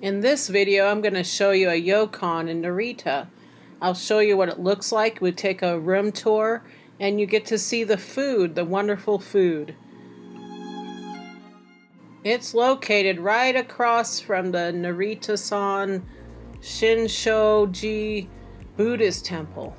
In this video, I'm going to show you a Ryokan in Narita. I'll show you what it looks like. We take a room tour and you get to see the food, the wonderful food. It's located right across from the Narita-san Shinshoji Buddhist temple.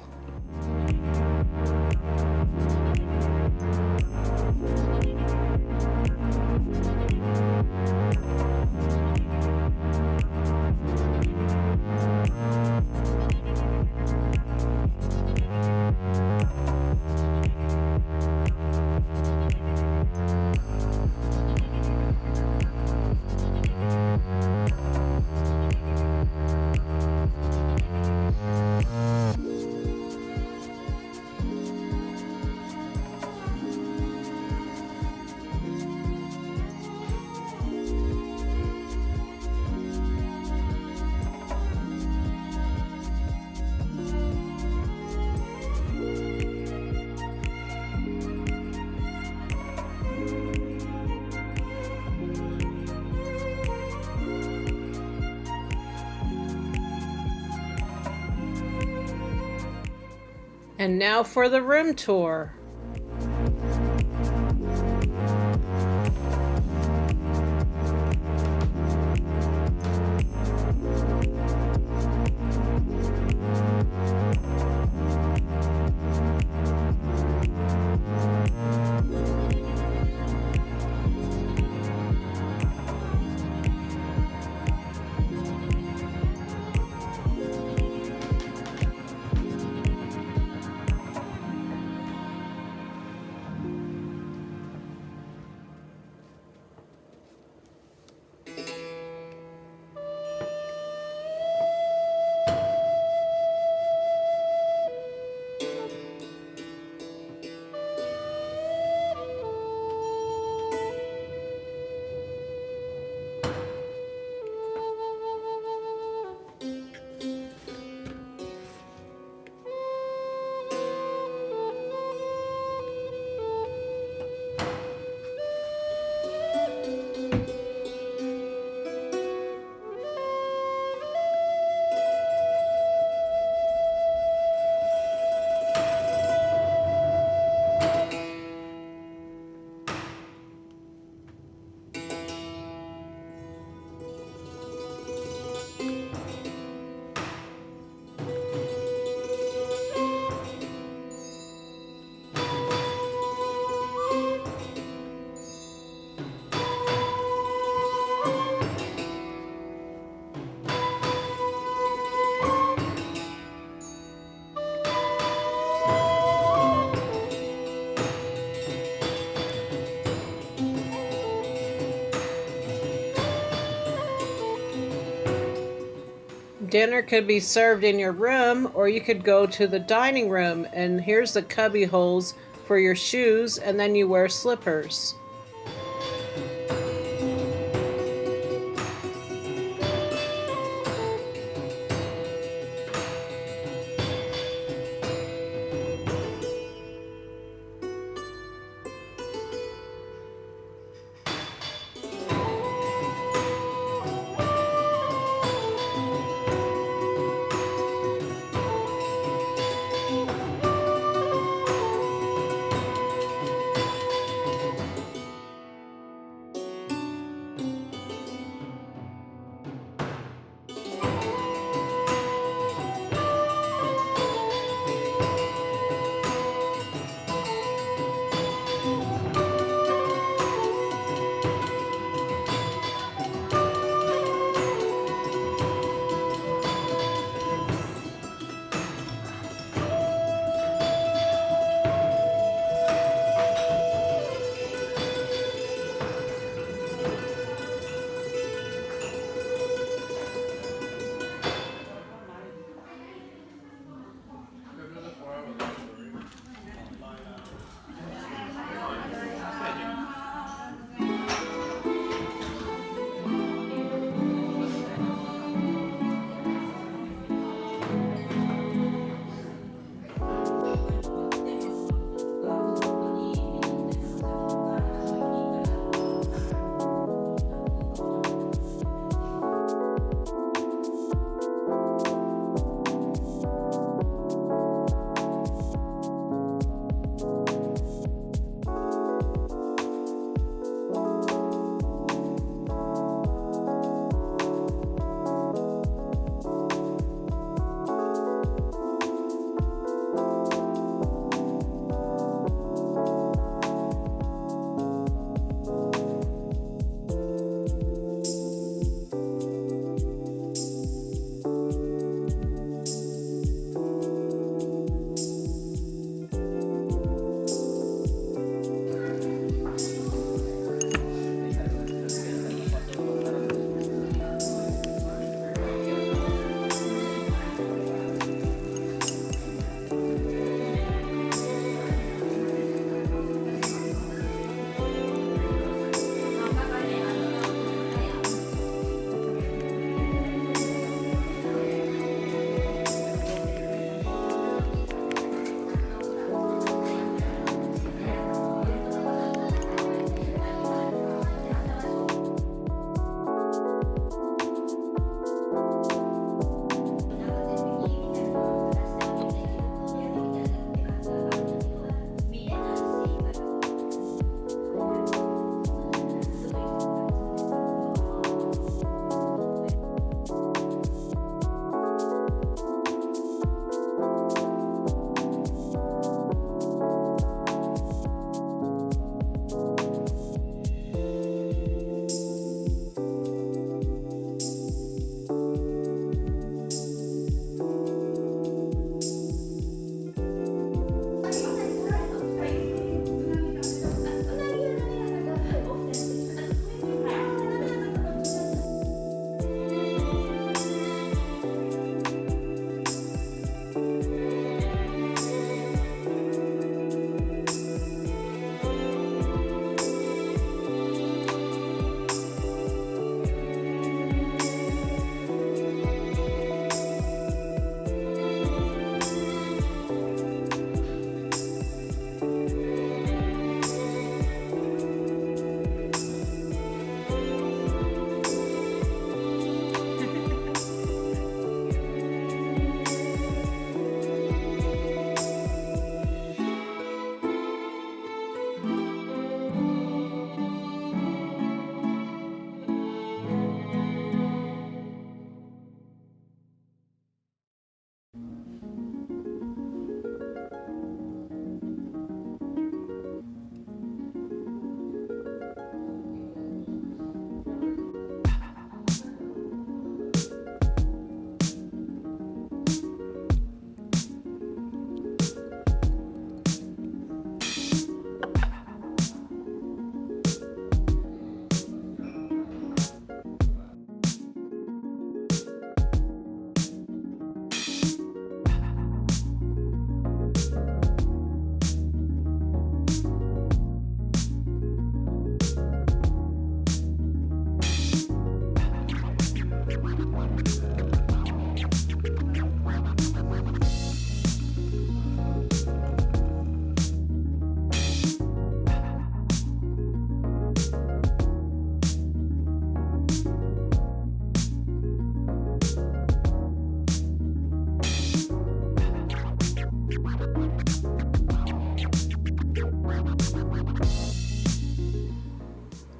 And now for the room tour. Dinner could be served in your room, or you could go to the dining room, and here's the cubby holes for your shoes, and then you wear slippers.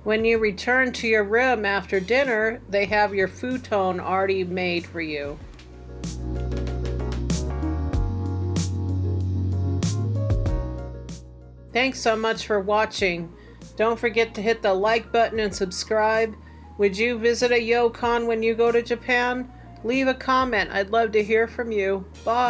When you return to your room after dinner, they have your futon already made for you. Thanks so much for watching. Don't forget to hit the like button and subscribe. Would you visit a Ryokan when you go to Japan? Leave a comment. I'd love to hear from you. Bye.